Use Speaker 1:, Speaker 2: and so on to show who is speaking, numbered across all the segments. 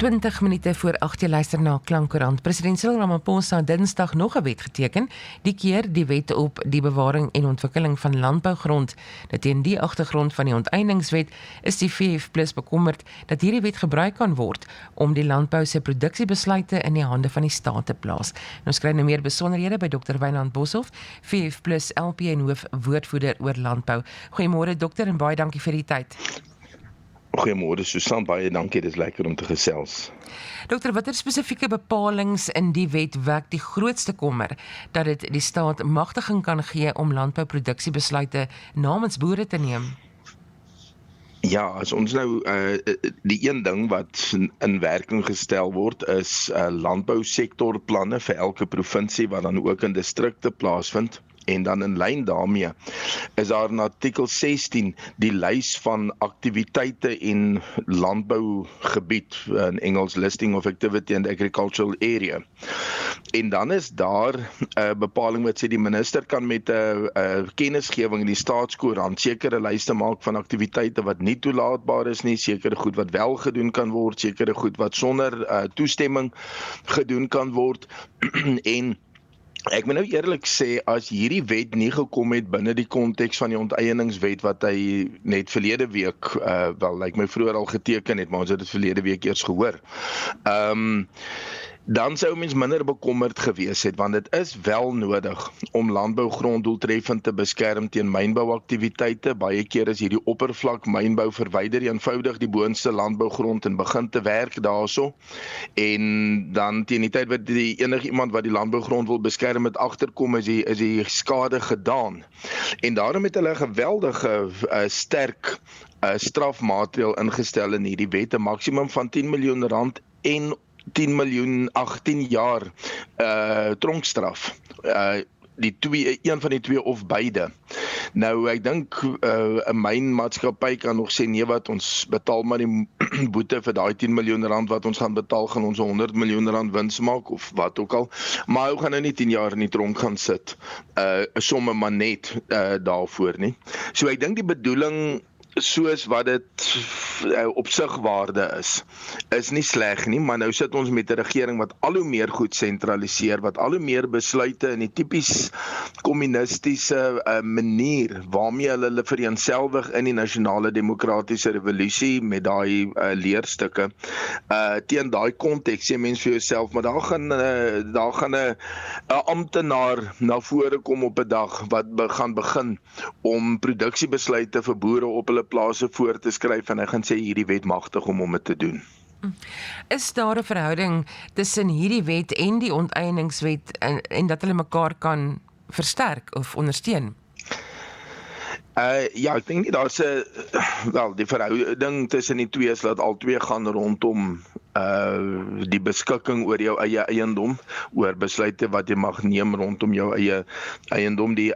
Speaker 1: 20 minute voor 8 jy luister na Klankkoerant. President Cyril Ramaphosa Dinsdag nog 'n wet geteken, die keer die wet op die bewaring en ontwikkeling van landbougrond. Dat teen die agtergrond van die onteieningswet is die VF+ bekommerd dat hierdie wet gebruik kan word om die landbou se produksiebesluite in die hande van die staat te plaas. En ons kry nou meer besonderhede by Dr. Wynand Boshoff, VF+ LP en hoofwoordvoerder oor landbou. Goeiemôre dokter en baie dankie vir die tyd.
Speaker 2: Goeiemôre Susan, baie dankie, dit is lekker om te gesels.
Speaker 1: Dokter, watter spesifieke bepalings in die wet wek die grootste kommer dat dit die staat magtiging kan gee om landbouproduksiebesluite namens boere te neem?
Speaker 2: Ja, as ons nou die een ding wat in werking gestel word is landbousektorplanne vir elke provinsie wat dan ook in distrikte plaasvind. En dan in lyn daarmee is daar in artikel 16 die lys van aktiwiteite en landbougebied, in Engels listing of activity and agricultural area. En dan is daar 'n bepaling wat sê die minister kan met 'n kennisgewing in die staatskoerant sekere lyste maak van aktiwiteite wat nie toelaatbaar is nie, sekere goed wat wel gedoen kan word, sekere goed wat sonder toestemming gedoen kan word. En ek moet nou eerlik sê, as hierdie wet nie gekom het binne die konteks van die onteieningswet wat hy net verlede week, lyk my vroeër al geteken het, maar ons het dit verlede week eers gehoor. Dan sou mens minder bekommerd gewees het, want dit is wel nodig om landbougrond doeltreffend te beskerm teen mynbouaktiwiteite. Baie keer is hierdie oppervlak mynbou verwyder eenvoudig die boonste landbougrond en begin te werk daarso. En dan teen die tyd wat enigiemand wat die landbougrond wil beskerm met agterkom, is die skade gedaan. En daarom het hulle 'n geweldige sterk strafmaatreël ingestel in hierdie wet, 'n maksimum van R10 miljoen en 10 miljoen 18 jaar tronkstraf. Een van die twee of beide. Nou ek dink 'n mynmaatskappy kan nog sê nee, wat ons betaal maar die boete vir daai R10 miljoen wat ons gaan betaal, gaan ons R100 miljoen wins maak of wat ook al. Maar hy gaan nou nie 10 jaar in die tronk gaan sit. Somme maar net daarvoor nie. So ek dink die bedoeling soos wat dit op sigwaarde is nie sleg nie, maar nou sit ons met 'n regering wat al hoe meer goed sentraliseer, wat al hoe meer besluite in die tipies kommunistiese manier waarmee hulle vereenselwig in die nasionale demokratiese revolusie met daai leerstukke. Teen daai konteks sê mens vir jouself, maar daar gaan 'n amptenaar na vore kom op 'n dag wat gaan begin om produksiebesluite vir boere op hulle plase voor te skryf en hy gaan sê hierdie wet magtig om dit te doen.
Speaker 1: Is daar 'n verhouding tussen hierdie wet en die onteieningswet en dat hulle mekaar kan versterk of ondersteun?
Speaker 2: Ja, ek dink nie daar's die verhouding tussen die twee is dat al twee gaan rondom die beskikking oor jou eie eiendom, oor besluite wat jy mag neem rondom jou eie eiendom. Die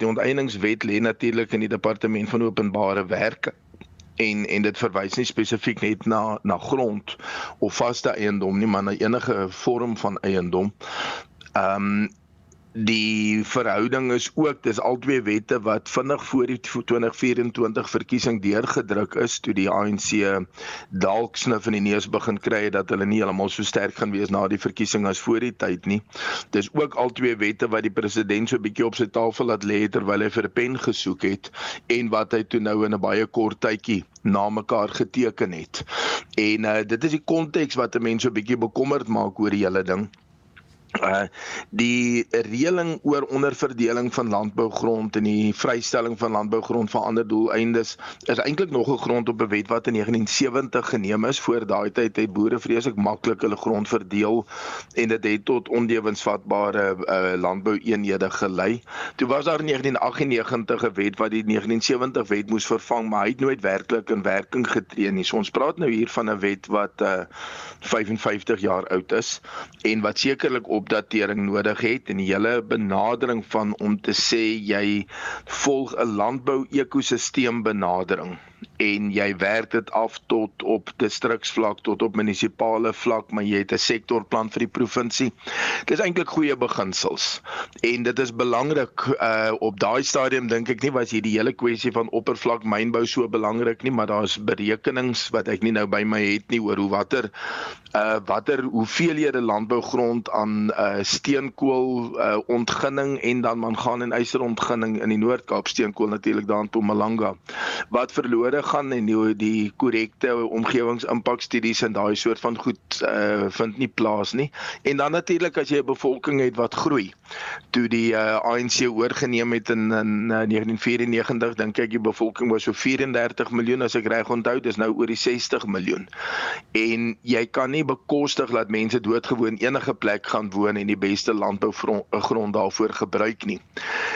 Speaker 2: onteieningswet lê natuurlik in die departement van openbare werke. En dit verwys nie spesifiek net na grond of vaste eiendom nie, maar na enige vorm van eiendom. Die verhouding is ook, dis al twee wette wat vinnig voor die 2024 verkiesing deurgedruk is, toe die ANC dalk snif in die neus begin kry dat hulle nie heeltemal so sterk gaan wees na die verkiesing as voor die tyd nie. Dis ook al twee wette wat die president so 'n bietjie op sy tafel laat lê terwyl hy vir 'n pen gesoek het en wat hy toe nou in 'n baie kort tydjie na mekaar geteken het. En dit is die konteks wat 'n mens so 'n bietjie bekommerd maak oor die hele ding. Die reëling oor onderverdeling van landbougrond en die vrystelling van landbougrond vir ander doeleindes is eintlik nog 'n grond op 'n wet wat in 1970 geneem is. Voor daai tyd het boere vreeslik maklik hulle grond verdeel en dit het tot onlewensvatbare landboueenhede gelei. Toe was daar in 1998 'n wet wat die 1970 wet moes vervang, maar hy het nooit werklik in werking getree nie. So ons praat nou hier van 'n wet wat 55 jaar oud is en wat sekerlik opdatering nodig het, en die hele benadering van om te sê jy volg 'n landbou ekosisteem benadering. en jy werk dit af tot op distriksvlak, tot op munisipale vlak, maar jy het 'n sektorplan vir die provinsie. Dit is eintlik goeie beginsels en dit is belangrik. Op daai stadium dink ek nie was hier die hele kwessie van oppervlak mynbou so belangrik nie, maar daar's berekenings wat ek nie nou by my het nie oor watter hoeveelhede landbougrond aan steenkool ontginning en dan mangaan en yster ontginning in die Noord-Kaap, steenkool natuurlik daar in Mpumalanga, wat verlore gaan en die korrekte omgewingsimpakstudies en daai soort van goed vind nie plaas nie. En dan natuurlik as jy 'n bevolking het wat groei. Toe die ANC oorgeneem het in 1994, dink ek die bevolking was so 34 miljoen, as ek reg onthou, dis nou oor die 60 miljoen. En jy kan nie bekostig dat mense doodgewoon enige plek gaan woon en die beste landbougrond daarvoor gebruik nie.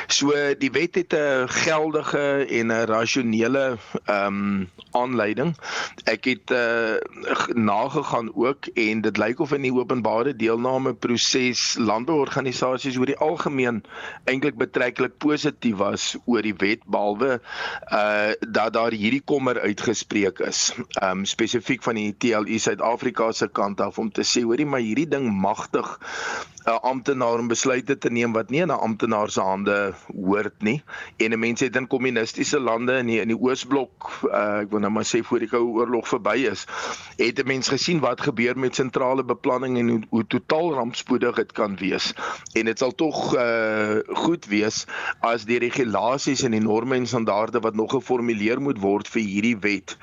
Speaker 2: So die wet het 'n geldige en 'n rasionele aanleiding. Ek het nagegaan ook en dit lyk of in die openbare deelname proses landbouorganisasies oor die algemeen eintlik betreklik positief was oor die wet, behalwe dat daar hierdie kommer uitgespreek is, spesifiek van die TLI Suid-Afrika se kant af, om te sê, hoorie, maar hierdie ding magtig 'n amptenaar om besluite te neem wat nie in 'n amptenaar se hande hoort nie. En 'n mens het in kommunistiese lande in die Oosblok, ek wil nou maar sê voor die Koue Oorlog verby is, het 'n mens gesien wat gebeur met sentrale beplanning en hoe totaal rampspoedig dit kan wees. En dit sal tog goed wees as die regulasies en die norme en standaarde wat nog geformuleer moet word vir hierdie wet,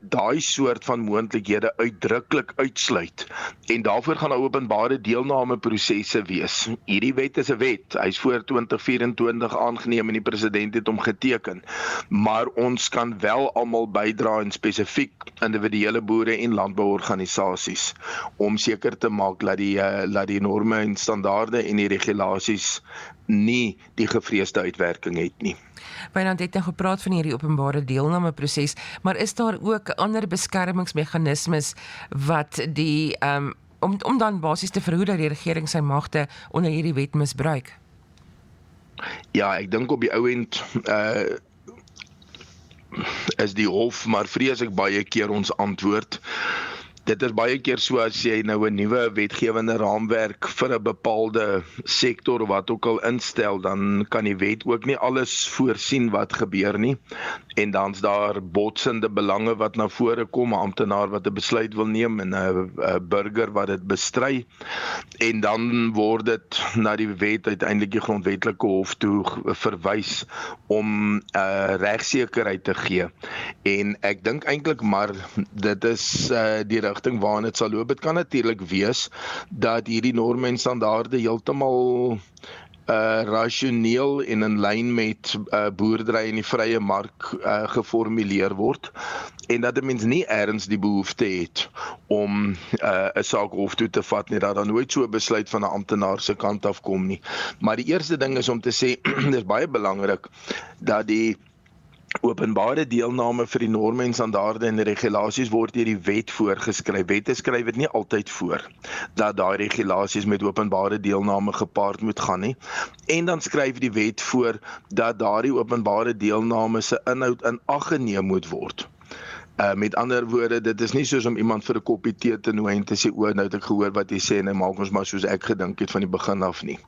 Speaker 2: daai soort van moontlikhede uitdruklik uitsluit. En daarvoor gaan 'n openbare deelnameprosesse wees. Hierdie wet is 'n wet. Hy's voor 2024 aangeneem en die president het hom geteken. Maar ons kan wel almal bydra, en spesifiek individuele boere en landbouorganisasies, om seker te maak dat die norme en standaarde en die regulasies nie die gevreesde uitwerking het nie.
Speaker 1: Wynand het nou gepraat van hierdie openbare deelnameproses, maar is daar ook ander beskermingsmeganismes wat die om dan basies te verhoed dat die regering sy magte onder hierdie wet misbruik?
Speaker 2: Ja, ek dink op die ou end is die hof, maar vrees ek baie keer ons antwoord. Dit is baie keer so as jy nou 'n nuwe wetgewende raamwerk vir 'n bepaalde sektor wat ook al instel, dan kan die wet ook nie alles voorsien wat gebeur nie. En dan's daar botsende belange wat na vore kom, 'n amptenaar wat 'n besluit wil neem en 'n burger wat dit bestry. En dan word dit na die wet uiteindelik die grondwetlike hof toe verwys om regsekerheid te gee. En ek dink eintlik maar dit is die rigting waarin dit sal loop. Dit kan natuurlik wees dat hierdie norme en standaarde heeltemal rasioneel en in lyn met boerdery en die vrye mark geformuleer word, en dat 'n mens nie erns die behoefte het om 'n saak hof toe te vat nie, dat daar nooit so 'n besluit van 'n amptenaar se kant af kom nie. Maar die eerste ding is om te sê, dis baie belangrik dat die openbare deelname vir die norme en standaarde en regulasies word deur die wet voorgeskryf. Wette skryf dit nie altyd voor dat daai regulasies met openbare deelname gepaard moet gaan nie. En dan skryf die wet voor dat daardie openbare deelname se inhoud in ag geneem moet word. Met ander woorde, dit is nie soos om iemand vir 'n koppie tee te nooi en te sê, o, nou het ek gehoor wat jy sê en nou maak ons maar soos ek gedink het van die begin af nie.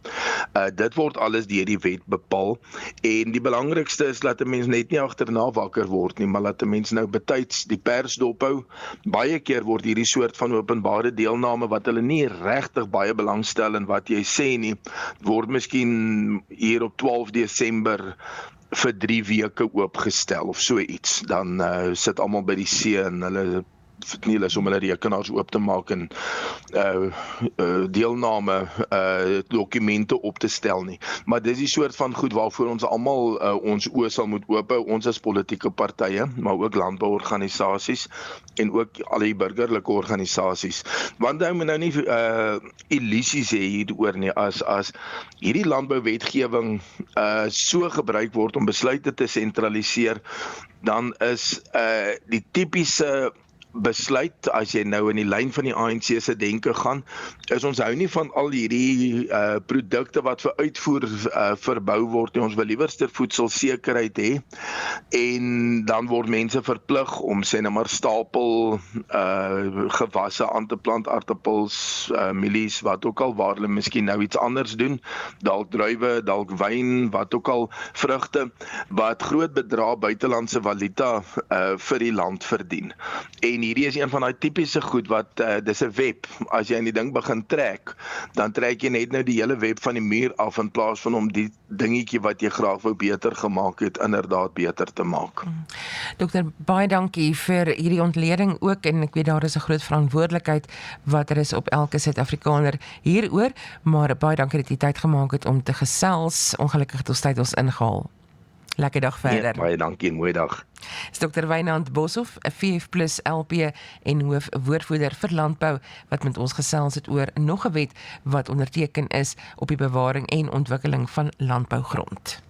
Speaker 2: Dit word alles deur die wet bepaal, en die belangrikste is dat 'n mens net nie agterna wakker word nie, maar dat 'n mens nou betyds die pers dophou. Baie keer word hierdie soort van openbare deelname wat hulle nie regtig baie belangstel in wat jy sê nie, word miskien hier op 12 Desember vir 3 weke oopgestel of so iets. Dan sit almal by die see en hulle verniel om hulle rekenaars oop te maak en deelname dokumente op te stel nie. Maar dis die soort van goed waarvoor ons almal ons oë sal moet oophou, ons as politieke partye, maar ook landbouorganisasies en ook al die burgerlike organisasies. Want nou moet nou nie illusies hê hieroor nie, as hierdie landbouwetgewing so gebruik word om besluite te sentraliseer, dan is die tipiese besluit, as jy nou in die lyn van die ANC se denke gaan, is ons hou nie van al hierdie produkte wat vir uitvoer verbou word nie. Ons wil liewerste voedselsekerheid hê, en dan word mense verplig om sê nou maar stapel gewasse aan te plant, aartappels, mielies, wat ook al, waar hulle miskien nou iets anders doen, dalk druiwe, dalk wyn, wat ook al, vrugte, wat groot bedrae buitelandse valuta vir die land verdien. En hierdie is een van daai tipiese goed wat, dis 'n web, as jy in die ding begin trek, dan trek jy net nou die hele web van die muur af, in plaas van om die dingetjie wat jy graag wou beter gemaak het, inderdaad beter te maak.
Speaker 1: Dokter, baie dankie vir hierdie ontleding ook, en ek weet daar is 'n groot verantwoordelikheid wat er is op elke Suid-Afrikaner hieroor, maar baie dankie dat jy tyd gemaak het om te gesels. Ongelukkig het ons tyd ons ingehaal. Lekker dag verder.
Speaker 2: Nee, baie dankie en mooi dag.
Speaker 1: Is Dr. Wynand Boshoff, 'n VF+ LP en hoofwoordvoerder vir landbou, wat met ons gesels het oor nog 'n wet wat onderteken is op die bewaring en ontwikkeling van landbougrond.